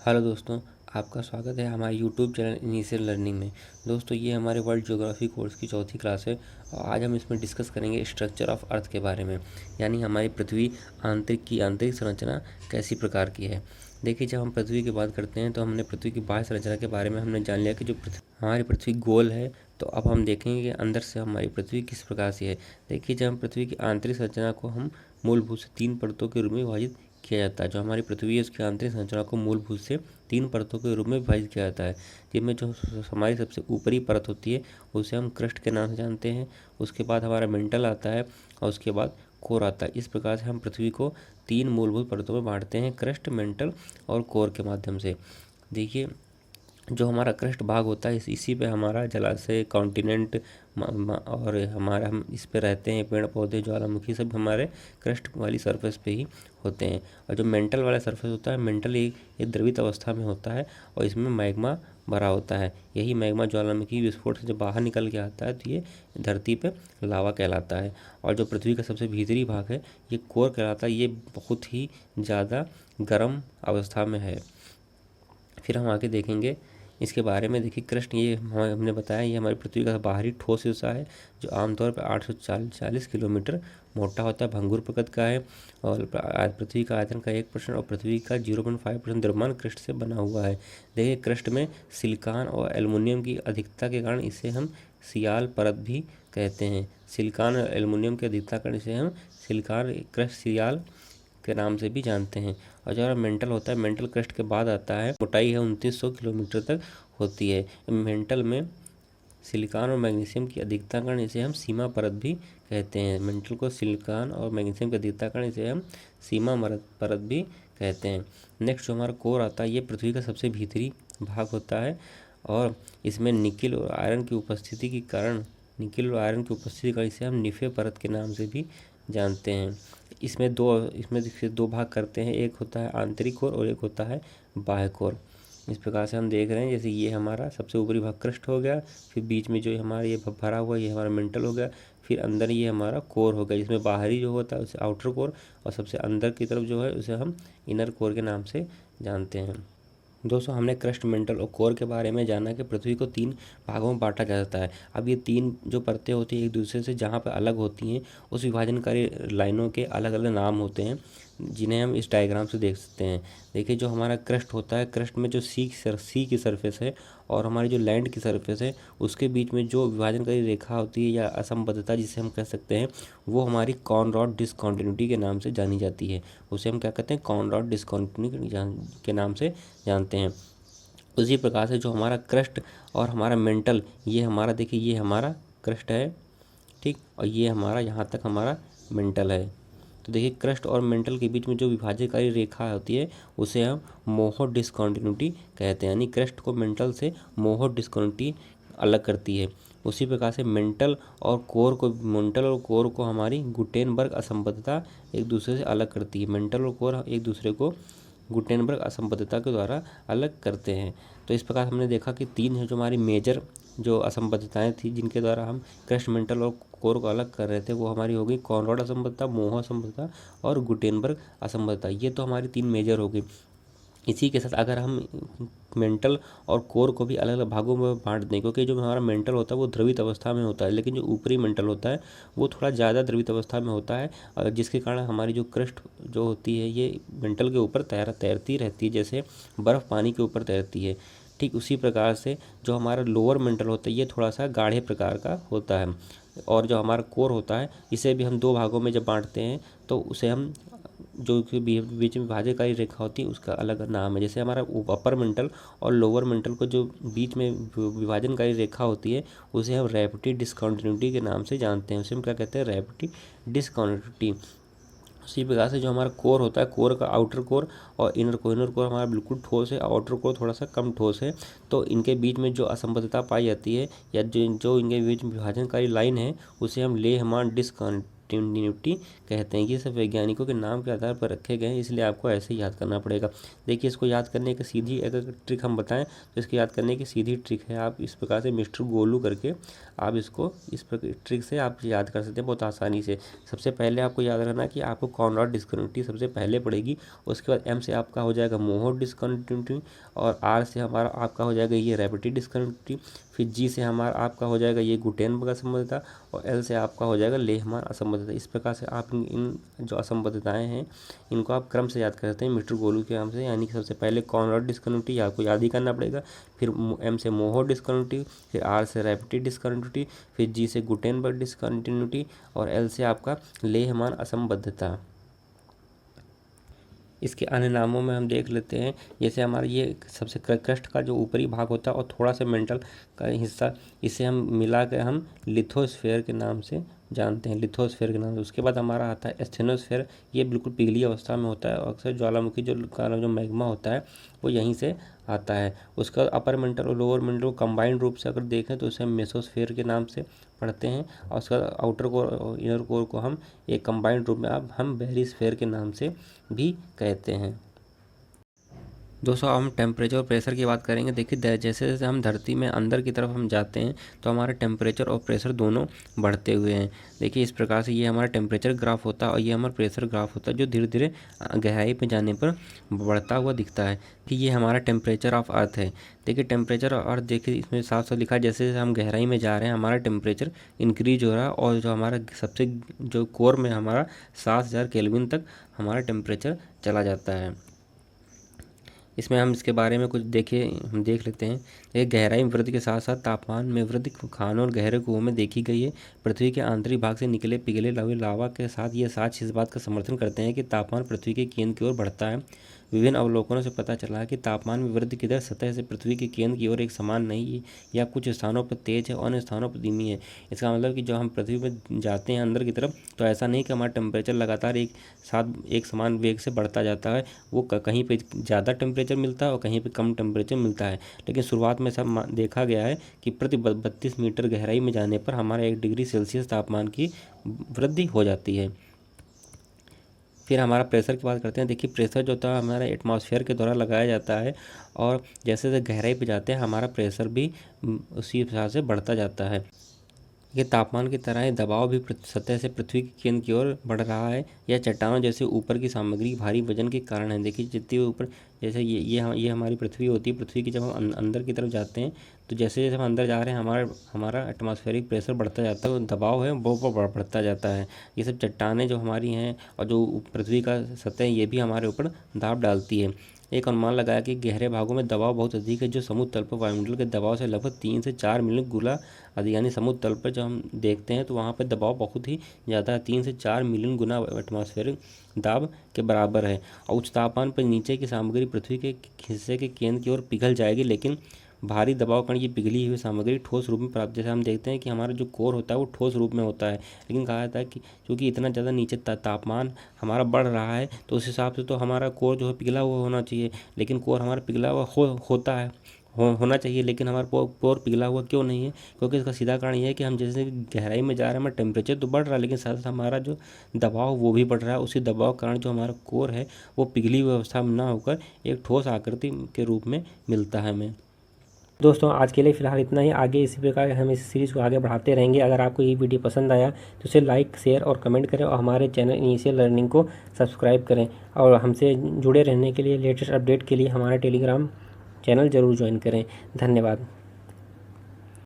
Hello दोस्तों, आपका स्वागत है हमारे यूट्यूब चैनल इनिशियल लर्निंग में। दोस्तों, ये हमारे वर्ल्ड ज्योग्राफी कोर्स की चौथी क्लास है और आज हम इसमें डिस्कस करेंगे स्ट्रक्चर ऑफ अर्थ के बारे में, यानी हमारी पृथ्वी आंतरिक संरचना कैसी प्रकार की है। देखिए, जब हम पृथ्वी की बात करते हैं तो हमने पृथ्वी की बाह्य संरचना के बारे में हमने जान लिया कि हमारी पृथ्वी गोल है। तो अब हम देखेंगे कि अंदर से हमारी पृथ्वी किस प्रकार से है। देखिए, जब हम पृथ्वी की आंतरिक संरचना को हम मूलभूत से 3 परतों के रूप में विभाजित किया जाता है। जो हमारी पृथ्वी है उसकी आंतरिक संरचना को मूलभूत से 3 परतों के रूप में विभाजित किया जाता है, जिनमें जो हमारी सबसे ऊपरी परत होती है उसे हम क्रस्ट के नाम से जानते हैं। उसके बाद हमारा मेंटल आता है और उसके बाद कोर आता है। इस प्रकार से हम पृथ्वी को 3 मूलभूत परतों में बांटते हैं, क्रस्ट, मेंटल और कोर के माध्यम से। देखिए, जो हमारा क्रस्ट भाग होता है इसी पे हमारा जलाशय, कॉन्टिनेंट और हमारा हम इस पे रहते हैं, पेड़ पौधे, ज्वालामुखी सब हमारे क्रस्ट वाली सरफेस पे ही होते हैं। और जो मेंटल वाला सरफेस होता है, मेंटल ये द्रवित अवस्था में होता है और इसमें मैग्मा भरा होता है। यही मैग्मा ज्वालामुखी विस्फोट से जब बाहर निकल के आता है तो ये धरती पे लावा कहलाता है। और जो पृथ्वी का सबसे भीतरी भाग है ये कोर कहलाता है। ये बहुत ही ज़्यादा गर्म अवस्था में है। फिर हम आगे देखेंगे इसके बारे में। देखिए, क्रस्ट ये हमने बताया ये हमारी पृथ्वी का बाहरी ठोस हिस्सा है जो आमतौर पर 840 किलोमीटर मोटा होता है, भंगुर प्रकृति का है और पृथ्वी का आयतन का 1% और पृथ्वी का 0.5% द्रव्यमान क्रस्ट से बना हुआ है। देखिए, क्रस्ट में सिलिकॉन और एल्युमिनियम की अधिकता के कारण इसे हम सियाल परत भी कहते हैं। सिलिकॉन और एल्युमिनियम की अधिकता के कारण इसे हम सिलिकॉन क्रस्ट सियाल के नाम से भी जानते हैं। और जो मेंटल होता है, मेंटल क्रस्ट के बाद आता है, मोटाई है 2900 किलोमीटर तक होती है। मेंटल में सिलिकॉन और मैग्नीशियम की अधिकता कारण इसे हम सीमा परत भी कहते हैं। मेंटल को सिलिकॉन और मैग्नीशियम की अधिकता कारण इसे हम सीमा परत भी कहते हैं। नेक्स्ट जो हमारा कोर आता है, ये पृथ्वी का सबसे भीतरी भाग होता है और इसमें निकिल और आयरन की उपस्थिति के कारण इसे हम निफे परत के नाम से भी जानते हैं। इसमें दो भाग करते हैं, एक होता है आंतरिक कोर और एक होता है बाह्य कोर। इस प्रकार से हम देख रहे हैं, जैसे ये हमारा सबसे ऊपरी भाग क्रस्ट हो गया, फिर बीच में जो हमारा ये भरा हुआ ये हमारा मेंटल हो गया, फिर अंदर ये हमारा कोर हो गया, जिसमें बाहरी जो होता है उसे आउटर कोर और सबसे अंदर की तरफ जो है उसे हम इनर कोर के नाम से जानते हैं। दोस्तों, हमने क्रस्ट, मेंटल और कोर के बारे में जाना कि पृथ्वी को 3 भागों में बांटा जाता है। अब ये 3 जो परतें होती हैं एक दूसरे से जहाँ पर अलग होती हैं, उस विभाजनकारी लाइनों के अलग अलग नाम होते हैं, जिन्हें हम इस डायग्राम से देख सकते हैं। देखिए, जो हमारा क्रस्ट होता है, क्रस्ट में जो सी की सरफेस है और हमारी जो लैंड की सरफेस है उसके बीच में जो विभाजनकारी रेखा होती है या असंबद्धता जिसे हम कह सकते हैं, वो हमारी कॉनरॉड डिसकंटिन्यूटी के नाम से जानी जाती है। उसे हम क्या कहते हैं, कॉनरॉड डिसकंटिन्यूटी के नाम से जानते हैं। उसी प्रकार से जो हमारा क्रस्ट और हमारा मेंटल, ये हमारा देखिए ये हमारा क्रस्ट है, ठीक, और ये हमारा यहाँ तक हमारा मेंटल है। तो देखिए, क्रस्ट और मेंटल के बीच में जो विभाज्यकारी रेखा होती है उसे हम मोहो डिसकंटिन्यूटी कहते हैं, यानी क्रस्ट को मेंटल से मोहो डिसकंटिन्यूटी अलग करती है। उसी प्रकार से मेंटल और कोर को हमारी गुटेनबर्ग असंबद्धता एक दूसरे से अलग करती है। मेंटल और कोर एक दूसरे को गुटेनबर्ग असंबद्धता के द्वारा अलग करते हैं। तो इस प्रकार हमने देखा कि 3 है जो हमारी मेजर जो असंबद्धताएं थी जिनके द्वारा हम क्रस्ट, मेंटल और कोर को अलग कर रहे थे, वो हमारी होगी कॉनरॉड असंबद्धता, मोह असंबद्धता और गुटेनबर्ग असंबद्धता। ये तो हमारी 3 मेजर हो गई। इसी के साथ अगर हम मेंटल और कोर को भी अलग अलग भागों में बांट दें, क्योंकि जो हमारा मेंटल होता है वो द्रवित अवस्था में होता है, लेकिन जो ऊपरी मेंटल होता है वो थोड़ा ज़्यादा द्रवित अवस्था में होता है, जिसके कारण हमारी जो क्रस्ट जो होती है ये मेंटल के ऊपर तैरती रहती है, जैसे बर्फ़ पानी के ऊपर तैरती है। ठीक उसी प्रकार से जो हमारा लोअर मेंटल होता है ये थोड़ा सा गाढ़े प्रकार का होता है। और जो हमारा कोर होता है इसे भी हम 2 भागों में जब बांटते हैं तो उसे हम जो बीच में विभाजनकारी रेखा होती है उसका अलग नाम है। जैसे हमारा अपर मेंटल और लोअर मेंटल को जो बीच में विभाजनकारी रेखा होती है उसे हम रैपिड डिसकंटिन्यूटी के नाम से जानते हैं। उसे हम क्या कहते हैं, रैपिड डिसकंटिन्यूटी। उसी प्रकार से जो हमारा कोर होता है, कोर का आउटर कोर और इनर कोर हमारा बिल्कुल ठोस है, आउटर कोर थोड़ा सा कम ठोस है। तो इनके बीच में जो असंबद्धता पाई जाती है या जो इनके बीच में विभाजनकारी लाइन है उसे हम लेहमान कंटिन्यूटी कहते हैं। ये सब वैज्ञानिकों के नाम के आधार पर रखे गए हैं, इसलिए आपको ऐसे याद करना पड़ेगा। देखिए, इसको याद करने की सीधी अगर ट्रिक हम बताएं तो इसको याद करने की सीधी ट्रिक है, आप इस प्रकार से मिस्टर गोलू करके आप इसको इस ट्रिक से आप याद कर सकते हैं बहुत आसानी से। सबसे पहले आपको याद रखना कि आपको कॉनरॉड डिस्कन्टिन्यूटी सबसे पहले पड़ेगी, उसके बाद एम से आपका हो जाएगा मोहर डिस्कन्टिन्यूटी, और आर से हमारा आपका हो जाएगा ये रैपिड डिस्कन्टिन्यूटी, फिर जी से हमारा आपका हो जाएगा ये गुटेनबर्ग असंबद्धता, और एल से आपका हो जाएगा लेहमान असंबद्धता। इस प्रकार से आप इन जो असंबद्धताएं हैं इनको आप क्रम से याद कर सकते हैं मिस्टर गोलू के नाम से। यानी कि सबसे पहले कॉनरॉड डिस्कन्टिन्यूटी आपको याद ही करना पड़ेगा, फिर एम से मोहर डिस्कन्टिन्यूटी, फिर आर से रैपिड डिस्कन्टिन्यूटी, फिर जी से गुटेनबर्ग डिस्कन्टिन्यूटी, और एल से आपका लेहमान असंबद्धता। इसके अन्य नामों में हम देख लेते हैं, जैसे हमारा ये सबसे क्रस्ट का जो ऊपरी भाग होता है और थोड़ा सा मेंटल का हिस्सा, इसे हम मिला कर हम लिथोस्फेयर के नाम से जानते हैं, लिथोस्फेयर के नाम से। उसके बाद हमारा आता है एस्थेनोस्फेयर, ये बिल्कुल पिघली अवस्था में होता है और अक्सर ज्वालामुखी जो मैग्मा होता है वो यहीं से आता है। उसका अपर मेंटल और लोअर मेंटल को कंबाइंड रूप से अगर देखें तो उसे हम मेसोस्फेयर के नाम से पढ़ते हैं, और उसका आउटर कोर और इनर कोर को हम एक कंबाइंड रूप में अब हम बेरिस्फेयर के नाम से भी कहते हैं। दोस्तों, हम टेम्परेचर और प्रेशर की बात करेंगे। देखिए, जैसे जैसे हम धरती में अंदर की तरफ हम जाते हैं तो हमारा टेम्परेचर और प्रेशर दोनों बढ़ते हुए हैं। देखिए, इस प्रकार से ये हमारा टेम्परेचर ग्राफ होता है और ये हमारा प्रेशर ग्राफ होता है, जो धीरे धीरे गहराई पे जाने पर बढ़ता हुआ दिखता है कि ये हमारा टेम्परेचर ऑफ अर्थ है। देखिए, टेम्परेचर ऑफ अर्थ, देखिए इसमें साफ साफ लिखा है, जैसे जैसे हम गहराई में जा रहे हैं हमारा टेम्परेचर इंक्रीज हो रहा है, और जो हमारा सबसे जो कोर में हमारा 7000 केल्विन तक हमारा टेम्परेचर चला जाता है। इसमें हम इसके बारे में कुछ हम देख लेते हैं। एक गहराई में वृद्धि के साथ साथ तापमान में वृद्धि खानों और गहरे कुओं में देखी गई है। पृथ्वी के आंतरिक भाग से निकले पिघले हुए लावा के साथ ये साक्ष्य इस बात का समर्थन करते हैं कि तापमान पृथ्वी के केंद्र की ओर बढ़ता है। विभिन्न अवलोकनों से पता चला है कि तापमान में वृद्धि की दर सतह से पृथ्वी के केंद्र की ओर एक समान नहीं है, या कुछ स्थानों पर तेज है और अन्य स्थानों पर धीमी है। इसका मतलब कि जब हम पृथ्वी पर जाते हैं अंदर की तरफ, तो ऐसा नहीं कि हमारा टेम्परेचर लगातार एक समान वेग से बढ़ता जाता है। वो कहीं पे ज़्यादा टेम्परेचर मिलता है और कहीं पे कम टेम्परेचर मिलता है। लेकिन शुरुआत में सब देखा गया है कि प्रति 32 मीटर गहराई में जाने पर हमारा 1 डिग्री सेल्सियस तापमान की वृद्धि हो जाती है। फिर हमारा प्रेशर की बात करते हैं। देखिए, प्रेशर जो होता है हमारा एटमॉस्फेयर के द्वारा लगाया जाता है, और जैसे जैसे गहराई पे जाते हैं हमारा प्रेशर भी उसी हिसाब से बढ़ता जाता है। ये तापमान की तरह ही दबाव भी सतह से पृथ्वी के केंद्र की ओर बढ़ रहा है। यह चट्टानों जैसे ऊपर की सामग्री भारी वजन के कारण है। देखिए, जितनी ऊपर, जैसे ये हमारी पृथ्वी होती है, पृथ्वी की जब हम अंदर की तरफ जाते हैं तो जैसे जैसे हम अंदर जा रहे हैं हमारा एटमॉस्फेरिक प्रेशर बढ़ता जाता है, दबाव है वो बढ़ता जाता है। ये सब चट्टानें जो हमारी हैं और जो पृथ्वी का सतह है, ये भी हमारे ऊपर दाब डालती है। एक अनुमान लगाया कि गहरे भागों में दबाव बहुत अधिक है, जो समुद्र तल पर वायुमंडल के दबाव से लगभग 3 से 4 मिलियन गुना अधिक। यानी समुद्र तल पर जब हम देखते हैं तो वहाँ पर दबाव बहुत ही ज़्यादा है, 3 से 4 मिलियन गुना एटमॉस्फेरिक दाब के बराबर है। और उच्च तापमान पर नीचे की सामग्री पृथ्वी के हिस्से के केंद्र की ओर पिघल जाएगी, लेकिन भारी दबाव कारण ये पिघली हुई सामग्री ठोस रूप में प्राप्त, जैसे हम देखते हैं कि हमारा जो कोर होता है वो ठोस रूप में होता है। लेकिन कहा जाता है कि क्योंकि इतना ज़्यादा नीचे तापमान हमारा बढ़ रहा है, तो उस हिसाब से तो हमारा कोर जो है पिघला हुआ होना चाहिए, लेकिन कोर हमारा पिघला हुआ होना चाहिए, लेकिन हमारा कोर पिघला हुआ क्यों नहीं है? क्योंकि इसका सीधा कारण ये है कि हम जैसे गहराई में जा रहे हैं, हमारा टेम्परेचर तो बढ़ रहा है, लेकिन साथ साथ हमारा जो दबाव वो भी बढ़ रहा है। उसी दबाव कारण जो हमारा कोर है वो पिघली हुई अवस्था में ना होकर एक ठोस आकृति के रूप में मिलता है हमें। दोस्तों, आज के लिए फ़िलहाल इतना ही। आगे इसी प्रकार हम इस सीरीज़ को आगे बढ़ाते रहेंगे। अगर आपको ये वीडियो पसंद आया तो इसे लाइक, शेयर और कमेंट करें, और हमारे चैनल इनिशियल लर्निंग को सब्सक्राइब करें। और हमसे जुड़े रहने के लिए, लेटेस्ट अपडेट के लिए हमारा टेलीग्राम चैनल ज़रूर ज्वाइन करें। धन्यवाद।